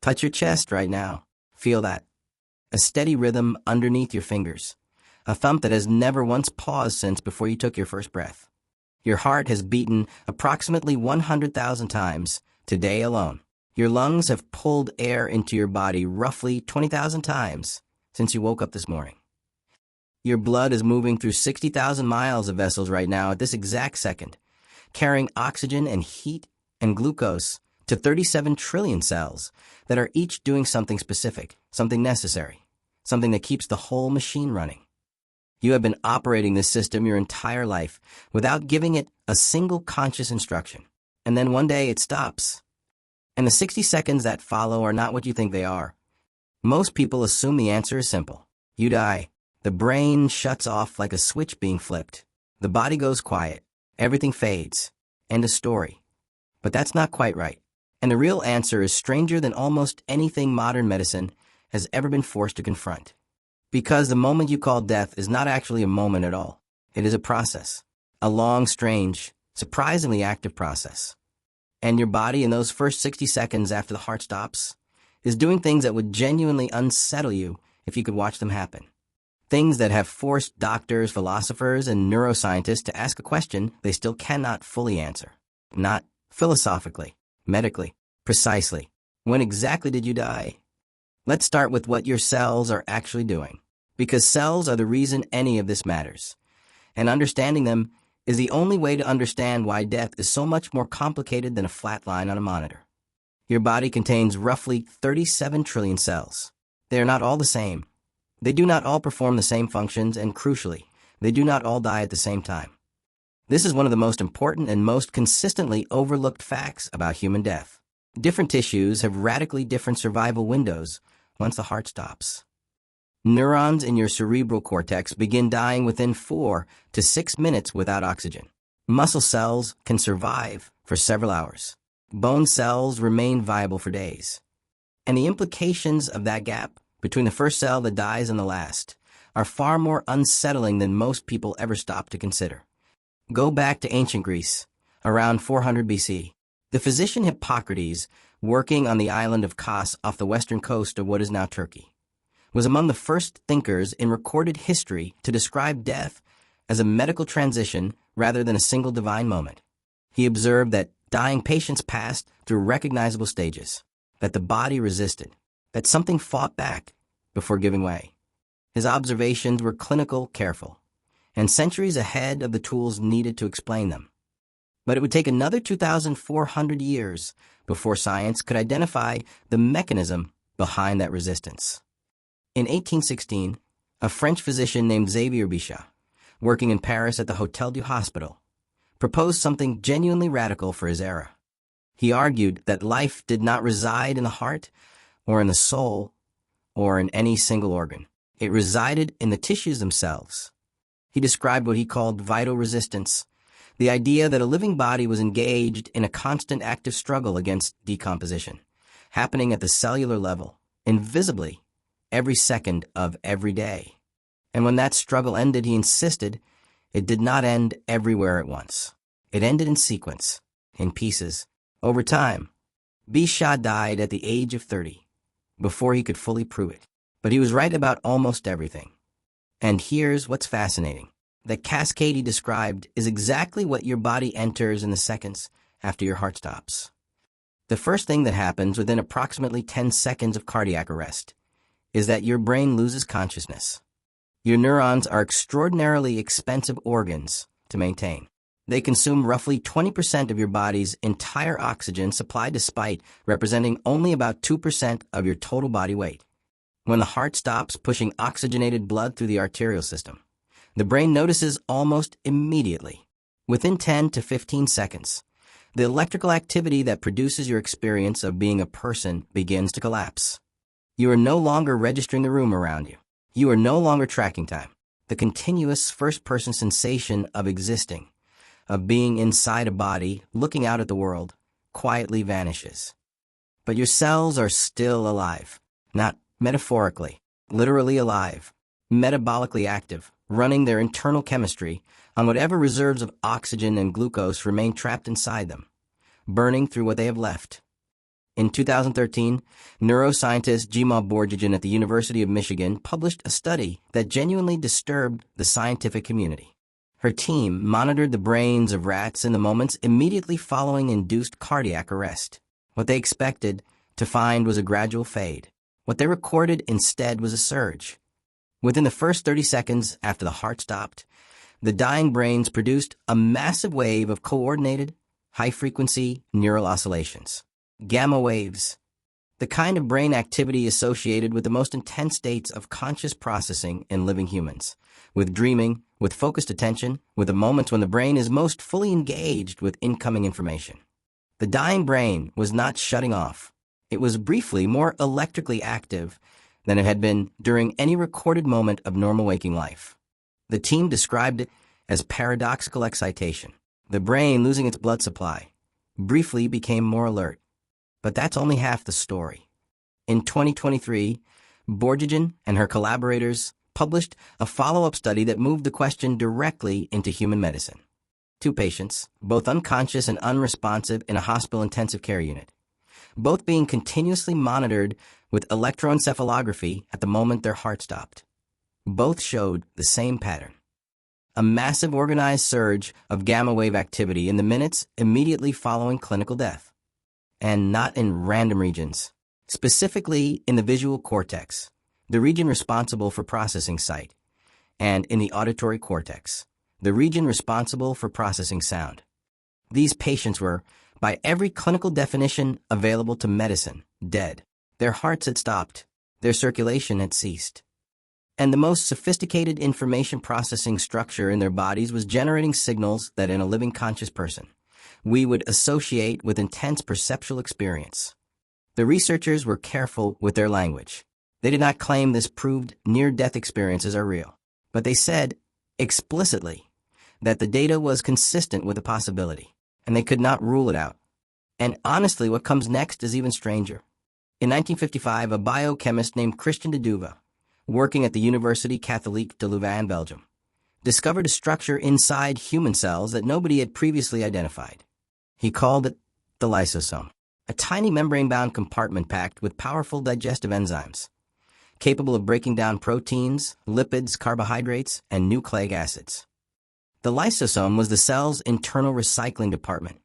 Touch your chest right now. Feel that. A steady rhythm underneath your fingers. A thump that has never once paused since before you took your first breath. Your heart has beaten approximately 100,000 times today alone. Your lungs have pulled air into your body roughly 20,000 times since you woke up this morning. Your blood is moving through 60,000 miles of vessels right now at this exact second, carrying oxygen and heat and glucose to 37 trillion cells that are each doing something specific, something necessary, something that keeps the whole machine running. You have been operating this system your entire life without giving it a single conscious instruction. And then one day it stops. And the 60 seconds that follow are not what you think they are. Most people assume the answer is simple. You die. The brain shuts off like a switch being flipped. The body goes quiet. Everything fades. End of story. But that's not quite right. And the real answer is stranger than almost anything modern medicine has ever been forced to confront. Because the moment you call death is not actually a moment at all. It is a process. A long, strange, surprisingly active process. And your body in those first 60 seconds after the heart stops is doing things that would genuinely unsettle you if you could watch them happen. Things that have forced doctors, philosophers, and neuroscientists to ask a question they still cannot fully answer. Not philosophically, medically, precisely. When exactly did you die? Let's start with what your cells are actually doing. Because cells are the reason any of this matters. And understanding them is the only way to understand why death is so much more complicated than a flat line on a monitor. Your body contains roughly 37 trillion cells. They are not all the same. They do not all perform the same functions, and crucially, they do not all die at the same time. This is one of the most important and most consistently overlooked facts about human death. Different tissues have radically different survival windows once the heart stops. Neurons in your cerebral cortex begin dying within 4 to 6 minutes without oxygen. Muscle cells can survive for several hours. Bone cells remain viable for days. And the implications of that gap between the first cell that dies and the last are far more unsettling than most people ever stop to consider. Go back to ancient Greece, around 400 BC. The physician Hippocrates, working on the island of Kos off the western coast of what is now Turkey, was among the first thinkers in recorded history to describe death as a medical transition rather than a single divine moment. He observed that dying patients passed through recognizable stages, that the body resisted, that something fought back before giving way. His observations were clinical, careful, and centuries ahead of the tools needed to explain them. But it would take another 2,400 years before science could identify the mechanism behind that resistance. In 1816, a French physician named Xavier Bichat, working in Paris at the Hôtel du Hospital, proposed something genuinely radical for his era. He argued that life did not reside in the heart or in the soul or in any single organ. It resided in the tissues themselves. He described what he called vital resistance, the idea that a living body was engaged in a constant active struggle against decomposition, happening at the cellular level, invisibly, every second of every day. And when that struggle ended, he insisted it did not end everywhere at once. It ended in sequence, in pieces, over time. Bichat died at the age of 30, before he could fully prove it. But he was right about almost everything. And here's what's fascinating. The cascade he described is exactly what your body enters in the seconds after your heart stops. The first thing that happens within approximately 10 seconds of cardiac arrest is that your brain loses consciousness. Your neurons are extraordinarily expensive organs to maintain. They consume roughly 20% of your body's entire oxygen supply, despite representing only about 2% of your total body weight. When the heart stops pushing oxygenated blood through the arterial system, the brain notices almost immediately. Within 10 to 15 seconds, the electrical activity that produces your experience of being a person begins to collapse. You are no longer registering the room around you. You are no longer tracking time. The continuous first-person sensation of existing, of being inside a body, looking out at the world, quietly vanishes. But your cells are still alive, not metaphorically, literally alive, metabolically active, running their internal chemistry on whatever reserves of oxygen and glucose remain trapped inside them, burning through what they have left. In 2013, neuroscientist Jima Borjajan at the University of Michigan published a study that genuinely disturbed the scientific community. Her team monitored the brains of rats in the moments immediately following induced cardiac arrest. What they expected to find was a gradual fade. What they recorded instead was a surge. Within the first 30 seconds after the heart stopped, the dying brains produced a massive wave of coordinated, high-frequency neural oscillations. Gamma waves, the kind of brain activity associated with the most intense states of conscious processing in living humans, with dreaming, with focused attention, with the moments when the brain is most fully engaged with incoming information. The dying brain was not shutting off. It was briefly more electrically active than it had been during any recorded moment of normal waking life. The team described it as paradoxical excitation. The brain, losing its blood supply, briefly became more alert. But that's only half the story. In 2023, Borjajan and her collaborators published a follow-up study that moved the question directly into human medicine. 2 patients, both unconscious and unresponsive in a hospital intensive care unit, both being continuously monitored with electroencephalography at the moment their heart stopped. Both showed the same pattern. A massive organized surge of gamma wave activity in the minutes immediately following clinical death. And not in random regions, specifically in the visual cortex, the region responsible for processing sight, and in the auditory cortex, the region responsible for processing sound. These patients were, by every clinical definition available to medicine, dead. Their hearts had stopped, their circulation had ceased. And the most sophisticated information processing structure in their bodies was generating signals that in a living conscious person we would associate with intense perceptual experience. The researchers were careful with their language. They did not claim this proved near-death experiences are real, but they said explicitly that the data was consistent with the possibility, and they could not rule it out. And honestly, what comes next is even stranger. In 1955, a biochemist named Christian de Duve, working at the Université Catholique de Louvain, Belgium, discovered a structure inside human cells that nobody had previously identified. He called it the lysosome, a tiny membrane-bound compartment packed with powerful digestive enzymes, capable of breaking down proteins, lipids, carbohydrates, and nucleic acids. The lysosome was the cell's internal recycling department,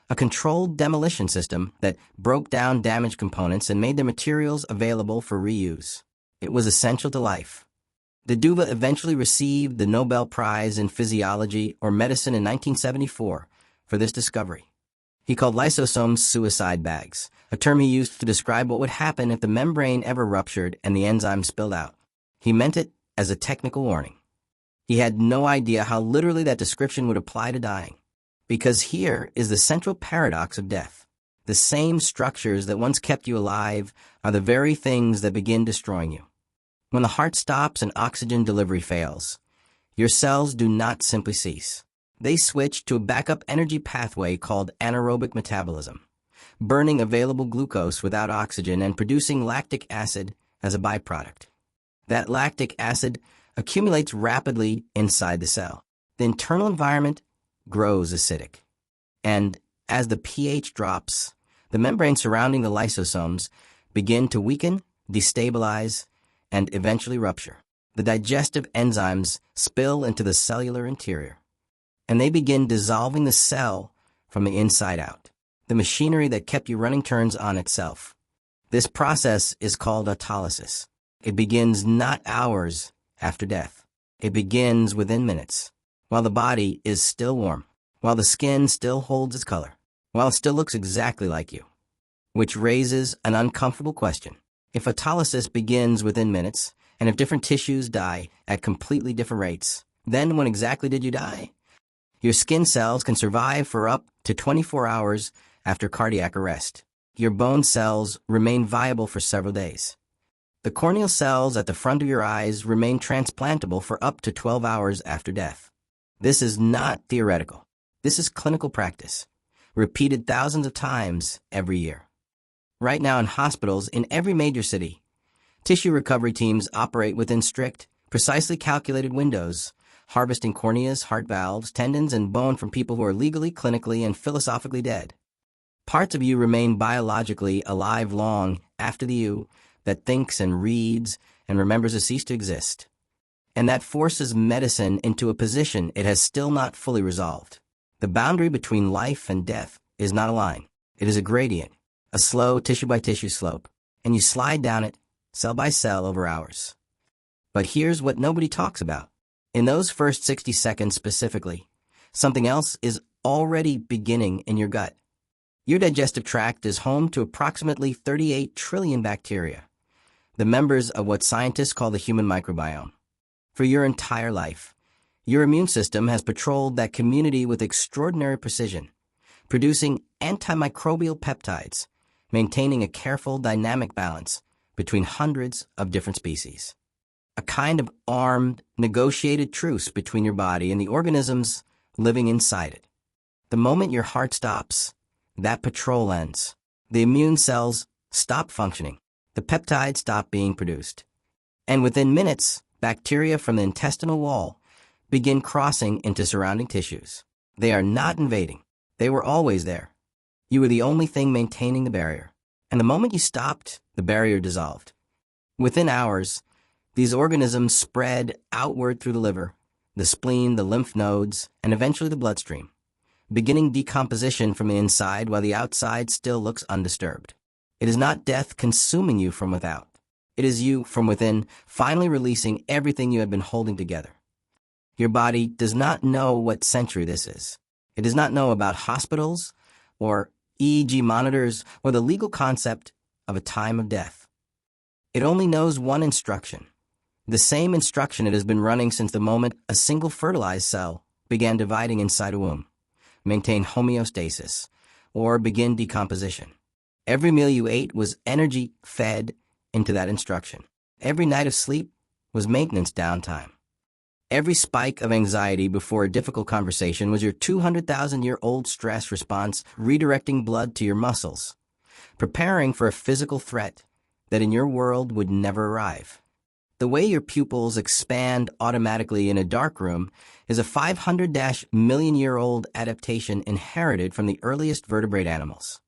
a controlled demolition system that broke down damaged components and made their materials available for reuse. It was essential to life. De Duve eventually received the Nobel Prize in Physiology or Medicine in 1974 for this discovery. He called lysosomes suicide bags, a term he used to describe what would happen if the membrane ever ruptured and the enzyme spilled out. He meant it as a technical warning. He had no idea how literally that description would apply to dying. Because here is the central paradox of death. The same structures that once kept you alive are the very things that begin destroying you. When the heart stops and oxygen delivery fails, your cells do not simply cease. They switch to a backup energy pathway called anaerobic metabolism, burning available glucose without oxygen and producing lactic acid as a byproduct. That lactic acid accumulates rapidly inside the cell. The internal environment grows acidic. And as the pH drops, the membrane surrounding the lysosomes begin to weaken, destabilize, and eventually rupture. The digestive enzymes spill into the cellular interior, and they begin dissolving the cell from the inside out, the machinery that kept you running turns on itself. This process is called autolysis. It begins not hours after death. It begins within minutes, while the body is still warm, while the skin still holds its color, while it still looks exactly like you. Which raises an uncomfortable question. If autolysis begins within minutes, and if different tissues die at completely different rates, then when exactly did you die? Your skin cells can survive for up to 24 hours after cardiac arrest. Your bone cells remain viable for several days. The corneal cells at the front of your eyes remain transplantable for up to 12 hours after death. This is not theoretical. This is clinical practice, repeated thousands of times every year. Right now in hospitals in every major city, tissue recovery teams operate within strict, precisely calculated windows, harvesting corneas, heart valves, tendons, and bone from people who are legally, clinically, and philosophically dead. Parts of you remain biologically alive long after the you that thinks and reads and remembers has ceased to exist. And that forces medicine into a position it has still not fully resolved. The boundary between life and death is not a line. It is a gradient, a slow tissue-by-tissue slope, and you slide down it, cell by cell, over hours. But here's what nobody talks about. In those first 60 seconds specifically, something else is already beginning in your gut. Your digestive tract is home to approximately 38 trillion bacteria, the members of what scientists call the human microbiome. For your entire life, your immune system has patrolled that community with extraordinary precision, producing antimicrobial peptides, maintaining a careful dynamic balance between hundreds of different species. A kind of armed, negotiated truce between your body and the organisms living inside it. The moment your heart stops, that patrol ends. The immune cells stop functioning. The peptides stop being produced. And within minutes, bacteria from the intestinal wall begin crossing into surrounding tissues. They are not invading. They were always there. You were the only thing maintaining the barrier. And the moment you stopped, the barrier dissolved. Within hours, these organisms spread outward through the liver, the spleen, the lymph nodes, and eventually the bloodstream, beginning decomposition from the inside while the outside still looks undisturbed. It is not death consuming you from without. It is you from within finally releasing everything you had been holding together. Your body does not know what century this is. It does not know about hospitals or EEG monitors or the legal concept of a time of death. It only knows one instruction. The same instruction it has been running since the moment a single fertilized cell began dividing inside a womb. Maintain homeostasis, or begin decomposition. Every meal you ate was energy fed into that instruction. Every night of sleep was maintenance downtime. Every spike of anxiety before a difficult conversation was your 200,000-year-old stress response redirecting blood to your muscles, preparing for a physical threat that in your world would never arrive. The way your pupils expand automatically in a dark room is a 500-million-year-old adaptation inherited from the earliest vertebrate animals.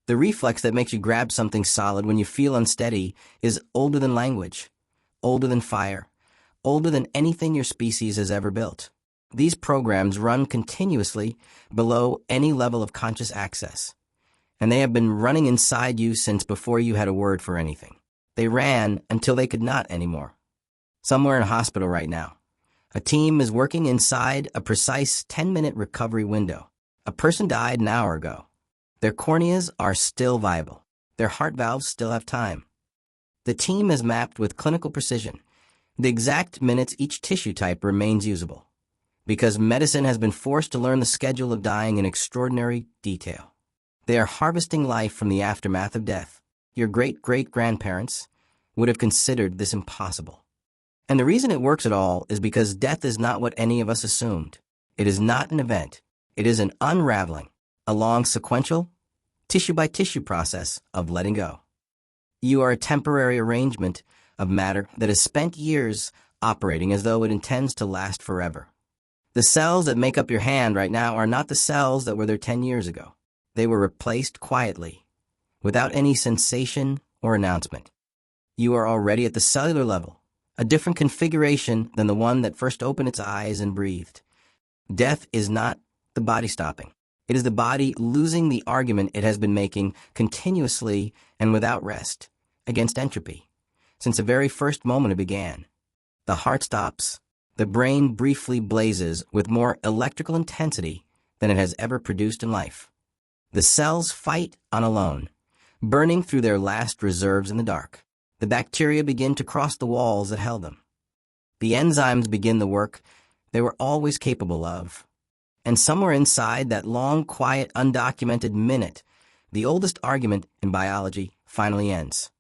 The reflex that makes you grab something solid when you feel unsteady is older than language, older than fire, older than anything your species has ever built. These programs run continuously below any level of conscious access, and they have been running inside you since before you had a word for anything. They ran until they could not anymore. Somewhere in a hospital right now, a team is working inside a precise 10-minute recovery window. A person died an hour ago. Their corneas are still viable. Their heart valves still have time. The team has mapped with clinical precision the exact minutes each tissue type remains usable, because medicine has been forced to learn the schedule of dying in extraordinary detail. They are harvesting life from the aftermath of death. Your great-great-grandparents would have considered this impossible. And the reason it works at all is because death is not what any of us assumed. It is not an event. It is an unraveling, a long sequential, tissue-by-tissue process of letting go. You are a temporary arrangement of matter that has spent years operating as though it intends to last forever. The cells that make up your hand right now are not the cells that were there 10 years ago. They were replaced quietly, without any sensation or announcement. You are already at the cellular level, a different configuration than the one that first opened its eyes and breathed. Death is not the body stopping. It is the body losing the argument it has been making continuously and without rest against entropy since the very first moment it began. The heart stops. The brain briefly blazes with more electrical intensity than it has ever produced in life. The cells fight on alone, burning through their last reserves in the dark. The bacteria begin to cross the walls that held them. The enzymes begin the work they were always capable of. And somewhere inside that long, quiet, undocumented minute, the oldest argument in biology finally ends.